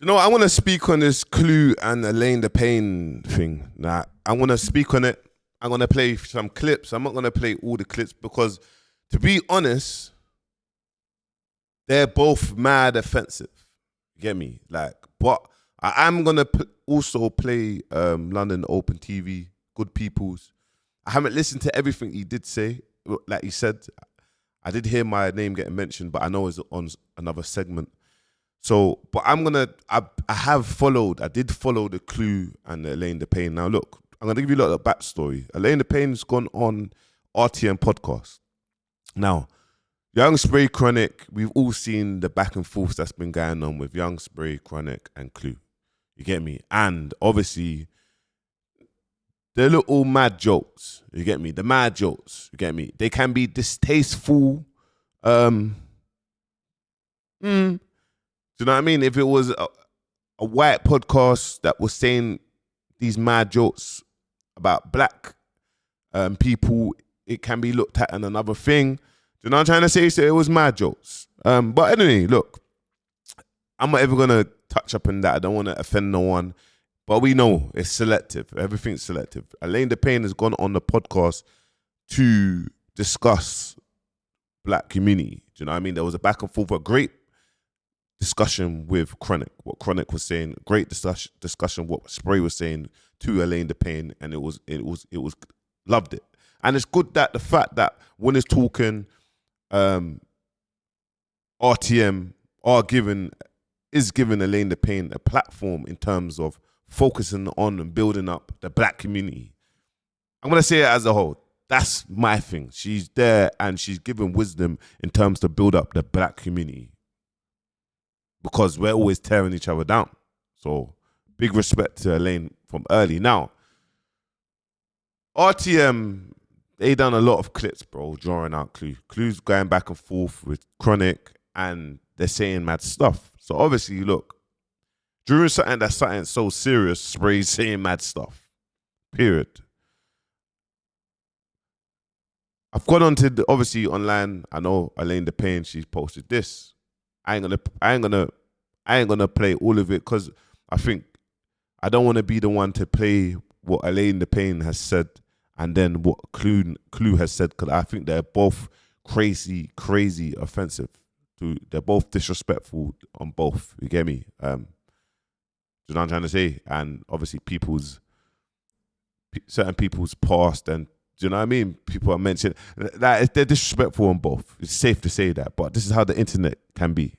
You know, I want to speak on this Clue and Elaine the Pain thing. Nah, I want to speak on it. I'm going to play some clips. I'm not going to play all the clips because, to be honest, they're both mad offensive. You get me? Like, but I am going to also play London Open TV, Good People's. I haven't listened to everything he did say. Like he said, I did hear my name getting mentioned, but I know it's on another segment. So, but I did follow the Clue and the Elaine the Pain. Now, look, I'm going to give you a lot of backstory. Elaine the Pain's gone on RTM podcast. Now, Young Spray Chronic, we've all seen the back and forth that's been going on with Young Spray Chronic and Clue. You get me? And obviously, they're little mad jokes. You get me? The mad jokes. You get me? They can be distasteful. Do you know what I mean? If it was a white podcast that was saying these mad jokes about black people, it can be looked at as another thing. Do you know what I'm trying to say? So it was mad jokes. But anyway, look, I'm not ever going to touch up on that. I don't want to offend no one. But we know it's selective. Everything's selective. Elaine the Pain has gone on the podcast to discuss black community. Do you know what I mean? There was a back and forth, a great discussion with Chronic. What Chronic was saying, great discussion. What Spray was saying to Elaine the Pain, and it was loved it. And it's good that the fact that when it's talking, RTM is giving Elaine the Pain a platform in terms of focusing on and building up the black community. I'm gonna say it as a whole. That's my thing. She's there and she's giving wisdom in terms to build up the black community, because we're always tearing each other down. So big respect to Elaine from early. Now, RTM, they done a lot of clips, bro, drawing out Clue. Clue's going back and forth with Chronic and they're saying mad stuff. So obviously, look, during something so serious, Spray's saying mad stuff. Period. I've gone on to obviously online. I know Elaine the Pain, she's posted this. I ain't gonna play all of it because I think I don't want to be the one to play what Elaine the Pain has said and then what Clue has said, because I think they're both crazy offensive. They're both disrespectful on both. You get me? Do you know what I'm trying to say? And obviously certain people's past, and do you know what I mean? People are mentioning that they're disrespectful on both. It's safe to say that, but this is how the internet can be.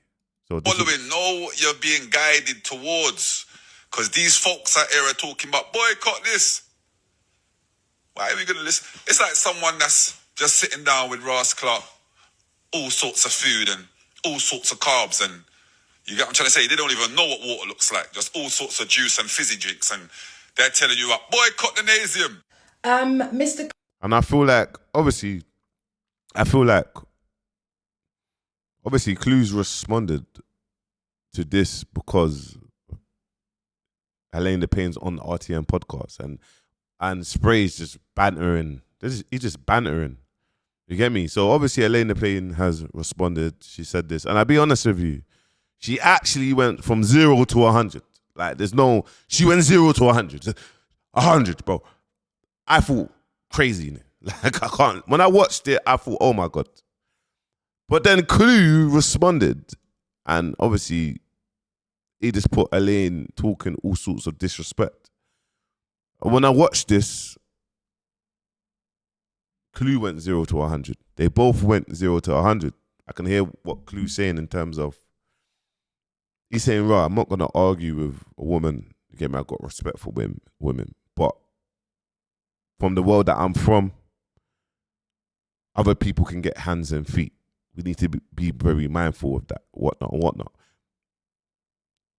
So following, know what you're being guided towards, because these folks out here are talking about boycott this. Why are we going to listen? It's like someone that's just sitting down with Ross Clark, all sorts of food and all sorts of carbs, and you get what I'm trying to say? They don't even know what water looks like, just all sorts of juice and fizzy drinks, and they're telling you about boycott the Nasium. Mr. And I feel like obviously Clues responded to this because Elaine the Pain's on the RTM podcast and Spray's just bantering. He's just bantering. You get me? So obviously Elaine the Pain has responded. She said this, and I'll be honest with you, she actually went from 0 to 100. Like she went 0 to 100. 100, bro. I thought crazy, innit? Like I can't. When I watched it, I thought, oh my God. But then Clue responded, and obviously he just put Elaine talking all sorts of disrespect. When I watched this, Clue went 0 to 100. They both went 0 to 100. I can hear what Clue's saying in terms of, he's saying, right, I'm not going to argue with a woman. Again, I've got respect for women. But from the world that I'm from, other people can get hands and feet. We need to be very mindful of that, whatnot.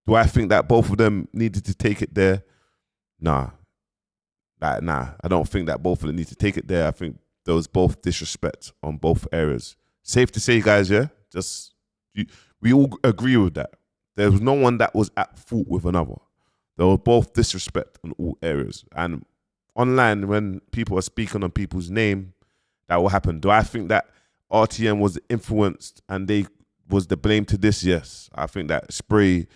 Do I think that both of them needed to take it there? Nah. I don't think that both of them need to take it there. I think there was both disrespect on both areas. Safe to say, guys, yeah? We all agree with that. There was no one that was at fault with another. There was both disrespect in all areas. And online, when people are speaking on people's name, that will happen. Do I think that RTM was influenced and they was the blame to this? Yes. I think that Spray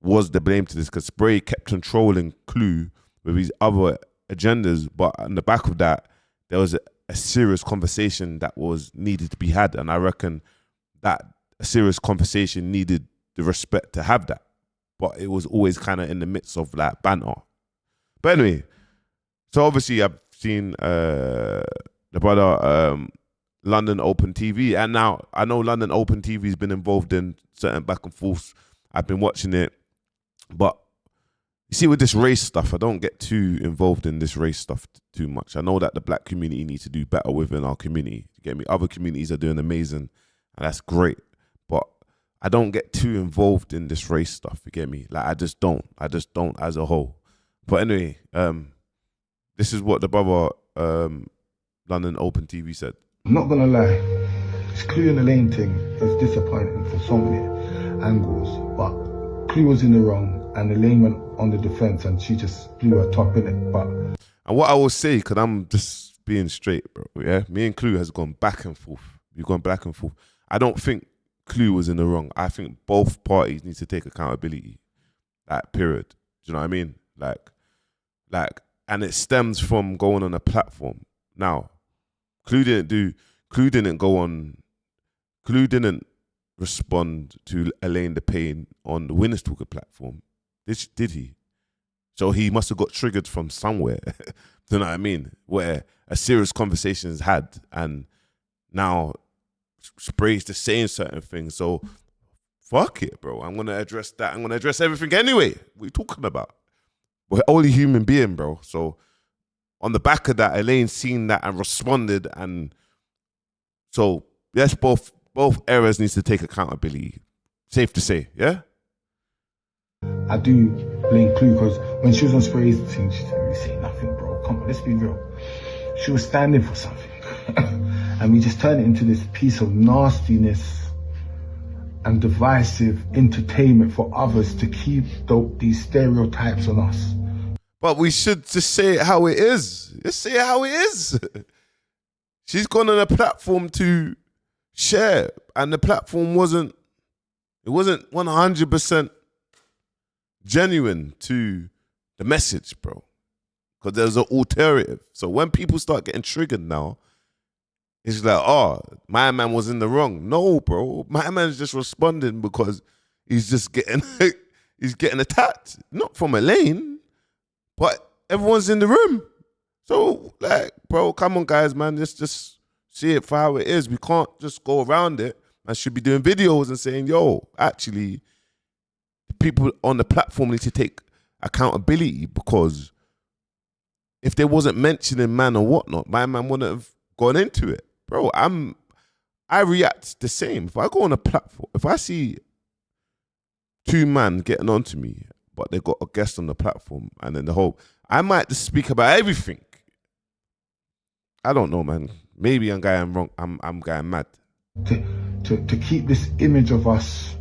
was the blame to this because Spray kept controlling Clue with his other agendas, but on the back of that, there was a serious conversation that was needed to be had, and I reckon that a serious conversation needed the respect to have that, but it was always kind of in the midst of like banter. But anyway, so obviously I've seen the brother London Open TV, and now I know London Open TV has been involved in certain back and forths. I've been watching it, but you see with this race stuff, I don't get too involved in this race stuff too much. I know that the black community needs to do better within our community. You get me? Other communities are doing amazing, and that's great, but I don't get too involved in this race stuff. You get me? Like I just don't as a whole. But anyway, this is what the brother London Open TV said. I'm not gonna lie, this Clue and Elaine thing is disappointing for so many angles, but Clue was in the wrong and Elaine went on the defense and she just blew her top in it. But and what I will say, because I'm just being straight, bro, yeah, me and Clue has gone back and forth. We've gone back and forth. I don't think Clue was in the wrong. I think both parties need to take accountability. Like, period. Do you know what I mean? Like, and it stems from going on a platform. Now, Clue didn't respond to Elaine the Pain on the Winners Talker platform. Did he? So he must have got triggered from somewhere. Do you know what I mean? Where a serious conversation is had, and now Spray's just saying certain things. So fuck it, bro. I'm gonna address that. I'm gonna address everything anyway. What are you talking about? We're only human being, bro. So on the back of that, Elaine seen that and responded, and so yes, both eras needs to take accountability. Safe to say, yeah? I do blame Clue because when she was on Spray's thing, she didn't really say nothing, bro. Come on, let's be real. She was standing for something. And we just turned it into this piece of nastiness and divisive entertainment for others to keep these stereotypes on us. But we should just say it how it is. Just say it how it is. She's gone on a platform to share, and the platform wasn't 100% genuine to the message, bro. Because there's an alternative. So when people start getting triggered now, it's like, oh, my man was in the wrong. No, bro. My man's just responding because he's just getting he's getting attacked. Not from Elaine, but everyone's in the room. So, like, bro, come on, guys, man. Just see it for how it is. We can't just go around it. I should be doing videos and saying, yo, actually, people on the platform need to take accountability, because if they wasn't mentioning man or whatnot, my man wouldn't have gone into it. Bro, I react the same. If I go on a platform, if I see two men getting onto me, but they got a guest on the platform, and then I might just speak about everything. I don't know, man. Maybe I'm going wrong. I'm going mad. To keep this image of us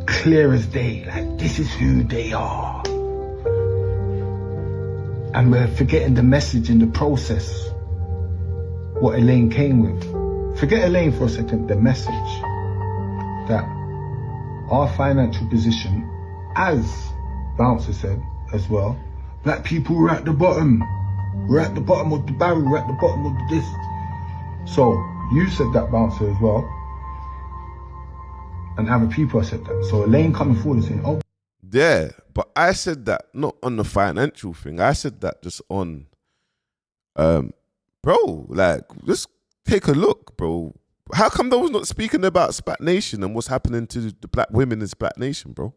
clear as day, like this is who they are. And we're forgetting the message in the process, what Elaine came with. Forget Elaine for a second, the message that our financial position, as Bouncer said as well, black people were at the bottom. We're at the bottom of the barrel, we're at the bottom of this. So you said that, Bouncer, as well. And other people have said that. So Elaine coming forward and saying, oh. Yeah, but I said that not on the financial thing. I said that just on, bro, like, just take a look, bro. How come they was not speaking about Spat Nation and what's happening to the black women in Spat Nation, bro?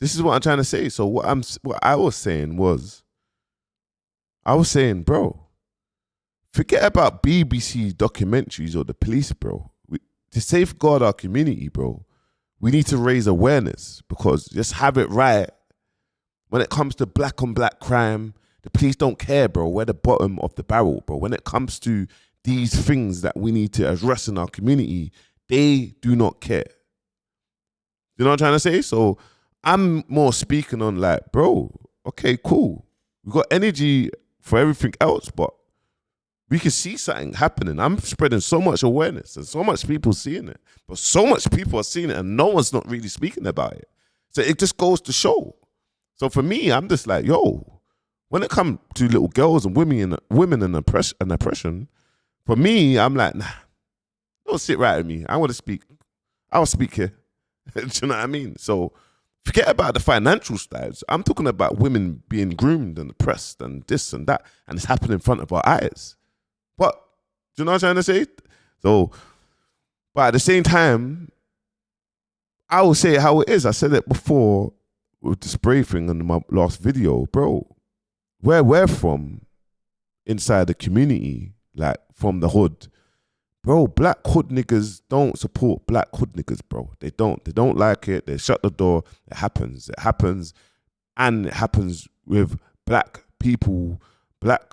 This is what I'm trying to say. So what I was saying, bro, forget about BBC documentaries or the police, bro. To safeguard our community, bro, we need to raise awareness, because just have it right. When it comes to black on black crime, the police don't care, bro. We're the bottom of the barrel, bro. When it comes to these things that we need to address in our community, they do not care. You know what I'm trying to say? So I'm more speaking on like, bro, okay, cool. We got energy for everything else, but we can see something happening. I'm spreading so much awareness and so much people seeing it, but so much people are seeing it and no one's not really speaking about it. So it just goes to show. So for me, I'm just like, yo, when it comes to little girls and women and oppression, for me, I'm like, nah, don't sit right with me. I want to speak. I'll speak here. Do you know what I mean? So forget about the financial sides. I'm talking about women being groomed and oppressed and this and that, and it's happening in front of our eyes. What? Do you know what I'm trying to say? So, but at the same time, I will say it how it is. I said it before with the spray thing in my last video, bro. Where we're from, inside the community, like from the hood, bro, black hood niggas don't support black hood niggas, bro. They don't. They don't like it. They shut the door. It happens. It happens. And it happens with black people, black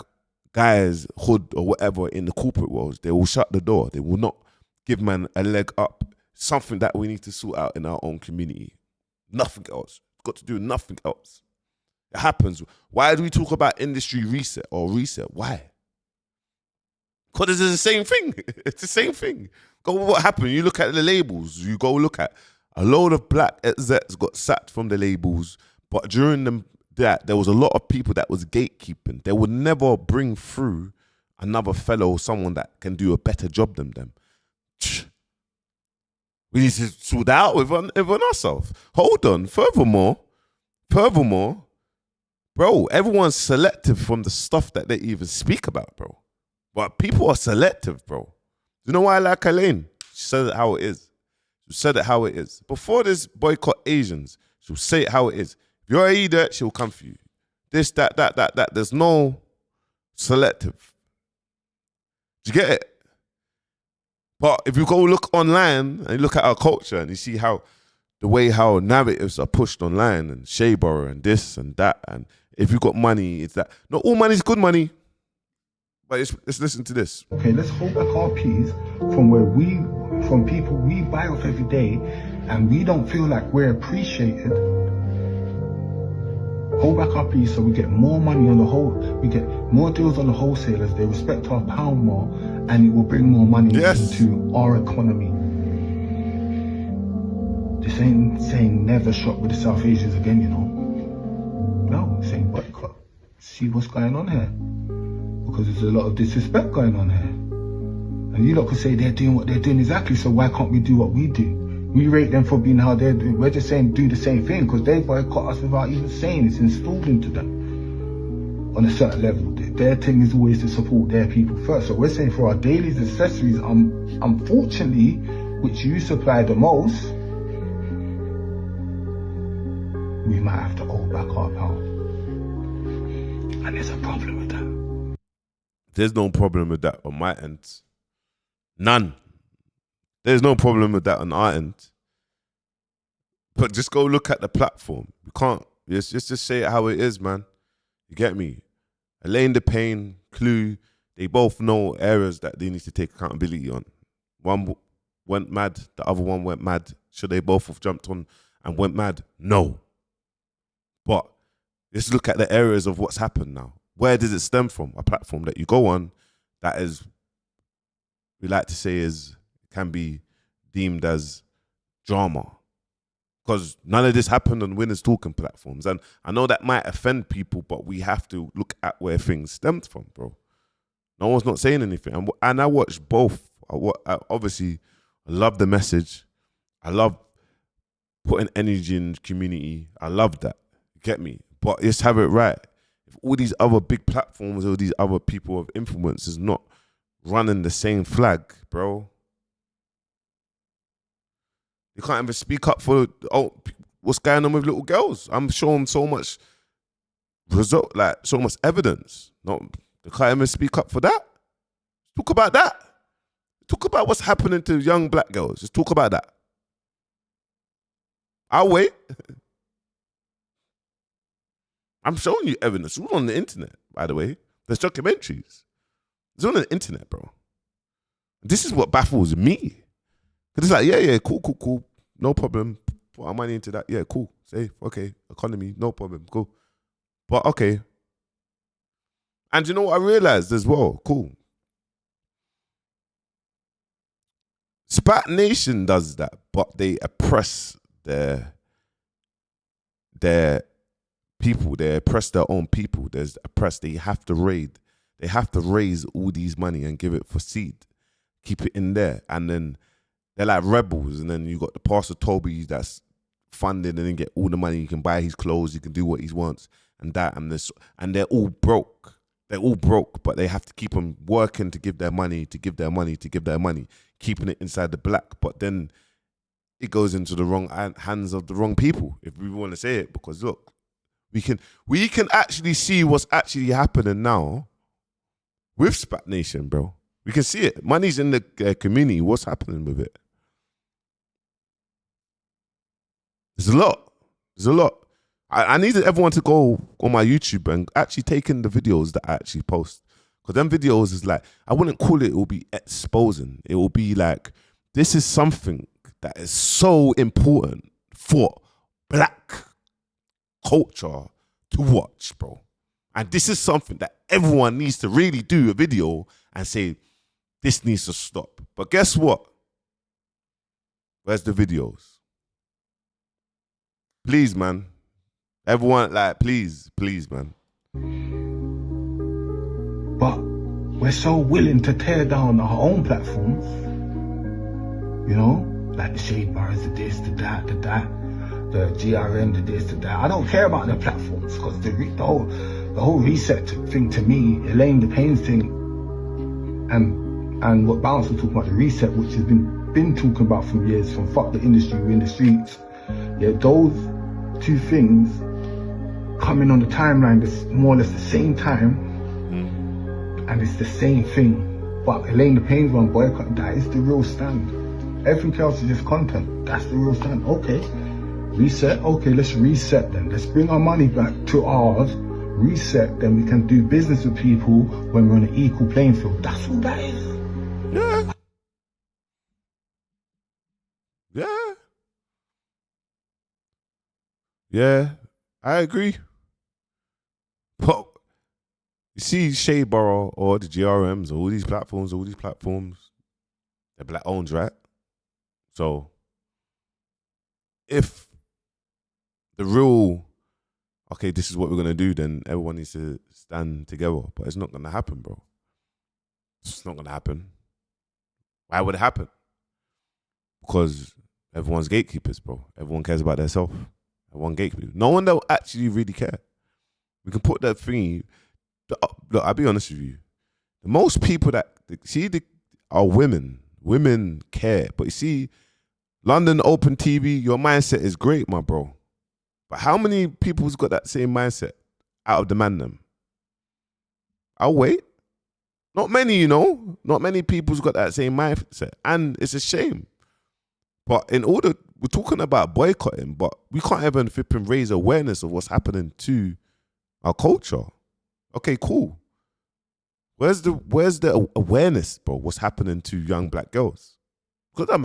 guys, hood or whatever in the corporate world. They will shut the door. They will not give man a leg up. Something that we need to sort out in our own community. Nothing else. Got to do nothing else. It happens. Why do we talk about industry reset or reset? Why? Because it's the same thing. It's the same thing. Go what happened. You look at the labels. You go look at a load of black execs got sacked from the labels. But during that, there was a lot of people that was gatekeeping. They would never bring through another fellow, someone that can do a better job than them. We need to sort that out within ourselves. Hold on. Furthermore, bro, everyone's selective from the stuff that they even speak about, bro. But people are selective, bro. You know why I like Elaine? She said it how it is. She said it how it is. Before this boycott Asians, she'll say it how it is. If you're a idiot, she'll come for you. This, that. There's no selective. Do you get it? But if you go look online and you look at our culture and you see how the way how narratives are pushed online and Shayborough and this and that, and if you got money, it's that. Not all money is good money. But let's listen to this. Okay, let's hold back our peas from people we buy off every day and we don't feel like we're appreciated. Hold back our peas so we get more money on the whole, we get more deals on the wholesalers, they respect our pound more, and it will bring more money into our economy. This ain't saying never shop with the South Asians again, you know. No, it's saying boycott. See what's going on here. Because there's a lot of disrespect going on here. And you lot could say they're doing what they're doing exactly, so why can't we do what we do? We rate them for being how they're doing. We're just saying do the same thing because they boycott us without even saying it's installed into them. On a certain level, their thing is always to support their people first. So we're saying for our dailies, accessories, unfortunately, which you supply the most, we might have to hold back our power. And there's a problem with that. There's no problem with that on my end. None. There's no problem with that on our end. But just go look at the platform. You can't just say it how it is, man. You get me? Elaine the Pain, Clue, they both know areas that they need to take accountability on. One went mad, the other one went mad. Should they both have jumped on and went mad? No. But let's look at the areas of what's happened now. Where does it stem from? A platform that you go on that is, we like to say can be deemed as drama. Because none of this happened on Winners Talking platforms. And I know that might offend people, but we have to look at where things stemmed from, bro. No one's not saying anything. And I watch both. Obviously, I love the message. I love putting energy in the community. I love that. You get me? But let's have it right. If all these other big platforms or these other people of influence is not running the same flag, bro, you can't even speak up for what's going on with little girls. I'm showing so much so much evidence. No, they can't even speak up for that. Talk about that. Talk about what's happening to young black girls. Just talk about that. I'll wait. I'm showing you evidence. It's all on the internet, by the way. There's documentaries. It's on the internet, bro. This is what baffles me. Because it's like, yeah, cool. No problem. Put our money into that. Yeah, cool. Safe. Okay. Economy. No problem. Cool. But okay. And you know what I realized as well? Cool. Spat Nation does that, but they oppress their their people, they oppress their own people. There's oppressed. They have to raise all these money and give it for seed, keep it in there, and then they're like rebels. And then you got the Pastor Toby that's funded and then get all the money. You can buy his clothes, you can do what he wants, and that and this, and they're all broke. They're all broke, but they have to keep on working to give their money, keeping it inside the black. But then it goes into the wrong hands of the wrong people, if we want to say it. Because look, we can actually see what's actually happening now with Spat Nation, bro. We can see it. Money's in the community. What's happening with it? There's a lot. I need everyone to go on my YouTube and actually take in the videos that I actually post. Because them videos is like, I wouldn't call it will be exposing. It will be like, this is something that is so important for black culture to watch, bro. And this is something that everyone needs to really do a video and say, this needs to stop. But guess what? Where's the videos? Please, man. Everyone, like, please, man. But we're so willing to tear down our own platforms, you know, like the Shade Bars, the this, the that, the GRM, the this, the that. I don't care about the platforms because the whole reset thing to me, Elaine, the Pains thing, and what Bounce was talking about, the reset, which has been talking about for years, from fuck the industry, we're in the streets. Yeah, those two things coming on the timeline, this more or less the same time, and it's the same thing. But Elaine the Pains one, boycott, that is the real stand. Everything else is just content. That's the real stand. Okay, reset. Okay, let's reset then. Let's bring our money back to ours. Reset, then we can do business with people when we're on an equal playing field. That's all that is. Yeah. Yeah. Yeah, I agree. But you see Shade Borough or the GRMs or all these platforms, they're black owned, right? So if the real, okay, this is what we're going to do, then everyone needs to stand together. But it's not going to happen, bro. It's not going to happen. Why would it happen? Because everyone's gatekeepers, bro. Everyone cares about themselves. Everyone gatekeepers. No one that actually really care. We can put that thingy. Look, I'll be honest with you. The most people that are women. Women care. But you see, London Open TV, your mindset is great, my bro. But how many people's got that same mindset out of the man them? I'll wait. Not many, you know. Not many people's got that same mindset. And it's a shame. But we're talking about boycotting, but we can't even flipping raise awareness of what's happening to our culture. Okay, cool. Where's the awareness, bro? What's happening to young black girls? Because I'm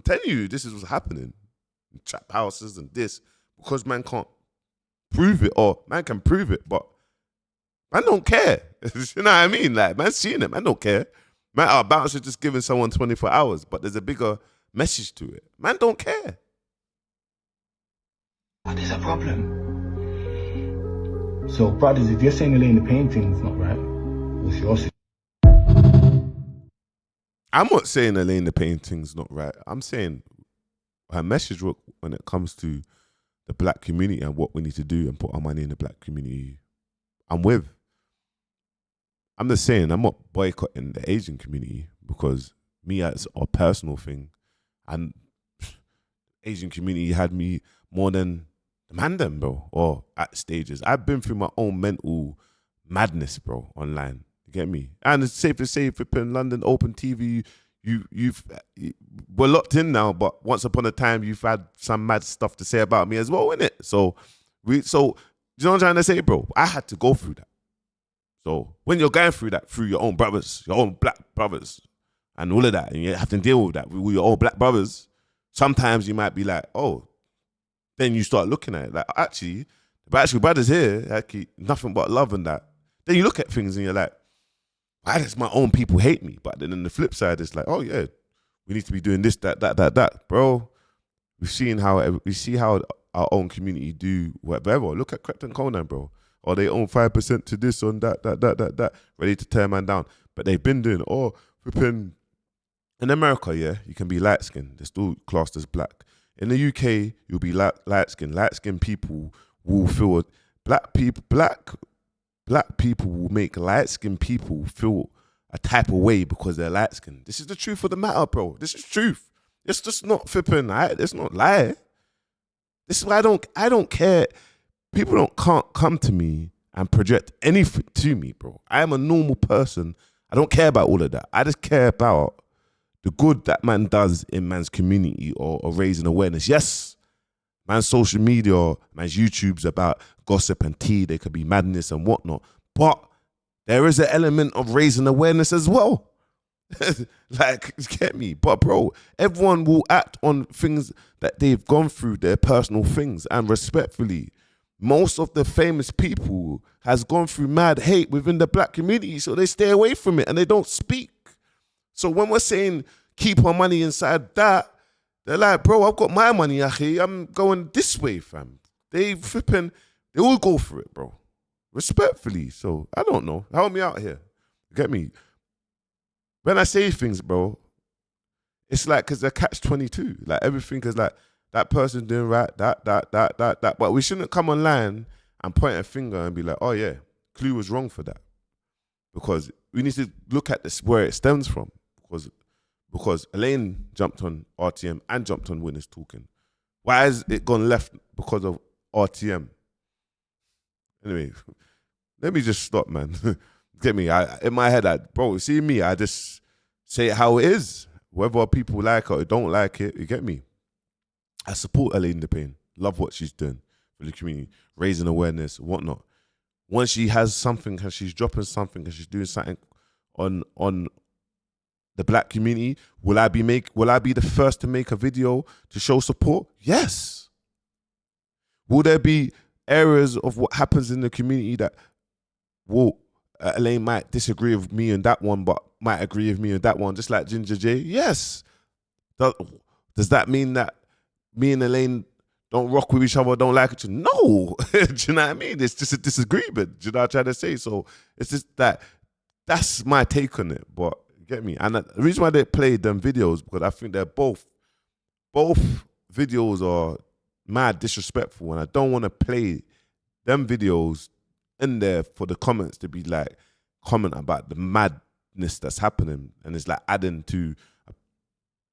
telling you, this is what's happening in trap houses and this. Because man can't prove it, or man can prove it, but man don't care. You know what I mean? Like, man's seeing it, man don't care. Man, our bounce is just giving someone 24 hours, but there's a bigger message to it. Man don't care. But there's a problem. So, brothers, if you're saying Elaine the painting's not right, what's your situation? I'm not saying Elaine the painting's not right. I'm saying her message when it comes to the black community and what we need to do and put our money in the black community, I'm with. I'm just saying I'm not boycotting the Asian community, because me as a personal thing, and Asian community had me more than the man them, bro, or at stages. I've been through my own mental madness, bro, online. You get me? And it's safe to say, if you're in London Open TV, we're locked in now, but once upon a time you've had some mad stuff to say about me as well, innit? So you know what I'm trying to say, bro? I had to go through that. So when you're going through that through your own brothers, your own black brothers, and all of that, and you have to deal with that with your own black brothers, sometimes you might be like, oh, then you start looking at it like, actually brothers here, actually nothing but love and that. Then you look at things and you're like, why does my own people hate me? But then on the flip side, it's like, oh yeah, we need to be doing this, that. Bro, we see how our own community do whatever. Look at Krypton Conan, bro. Or they own 5% to this on that, ready to tear man down. But they've been doing, flipping. In America, yeah, you can be light skinned. They're still classed as black. In the UK, you'll be light skinned. Light skinned people will feel black people will make light skinned people feel a type of way because they're light skinned. This is the truth of the matter, bro. This is truth. It's just not flipping. It's not lie. This is why I don't care. People can't come to me and project anything to me, bro. I am a normal person. I don't care about all of that. I just care about the good that man does in man's community or raising awareness. Yes, man's social media, man's YouTube's about gossip and tea. There could be madness and whatnot. But there is an element of raising awareness as well. Like, get me? But bro, everyone will act on things that they've gone through, their personal things. And respectfully, most of the famous people has gone through mad hate within the black community, so they stay away from it and they don't speak. So when we're saying keep our money inside that, they're like, bro, I've got my money, achi. I'm going this way, fam. They all go for it, bro. Respectfully. So I don't know. Help me out here. Get me? When I say things, bro, it's like because they're catch-22. Like everything is like that person doing right, that. But we shouldn't come online and point a finger and be like, oh yeah, Clue was wrong for that. Because we need to look at this where it stems from. Because Elaine jumped on RTM and jumped on Winners Talking. Why has it gone left because of RTM? Anyway, let me just stop, man. Get me? In my head, bro, see me, I just say it how it is. Whether people like it or don't like it, you get me? I support Elaine DePayne. Love what she's doing for the community, raising awareness, whatnot. Once she has something, and she's dropping something, and she's doing something on the black community, will I be the first to make a video to show support? Yes. Will there be areas of what happens in the community that Elaine might disagree with me on that one, but might agree with me on that one, just like Ginger J? Yes. Does that mean that me and Elaine don't rock with each other, don't like each other? No. Do you know what I mean? It's just a disagreement. Do you know what I'm trying to say? So it's just that's my take on it. But get me? And the reason why they played them videos, because I think they're both videos are mad disrespectful, and I don't want to play them videos in there for the comments to be like comment about the madness that's happening, and it's like adding to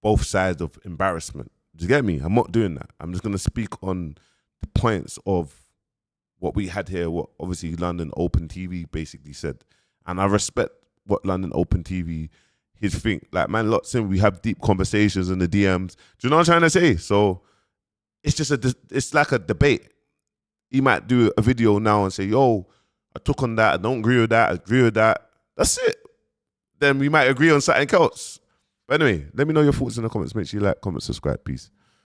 both sides of embarrassment. Do you get me? I'm not doing that. I'm just going to speak on the points of what we had here, what obviously London Open TV basically said. And I respect what London Open TV, his thing. Like, man, lots in, we have deep conversations in the DMs. Do you know what I'm trying to say? So it's just it's like a debate. He might do a video now and say, yo, I took on that, I don't agree with that, I agree with that. That's it. Then we might agree on something else. But anyway, let me know your thoughts in the comments. Make sure you like, comment, subscribe. Peace.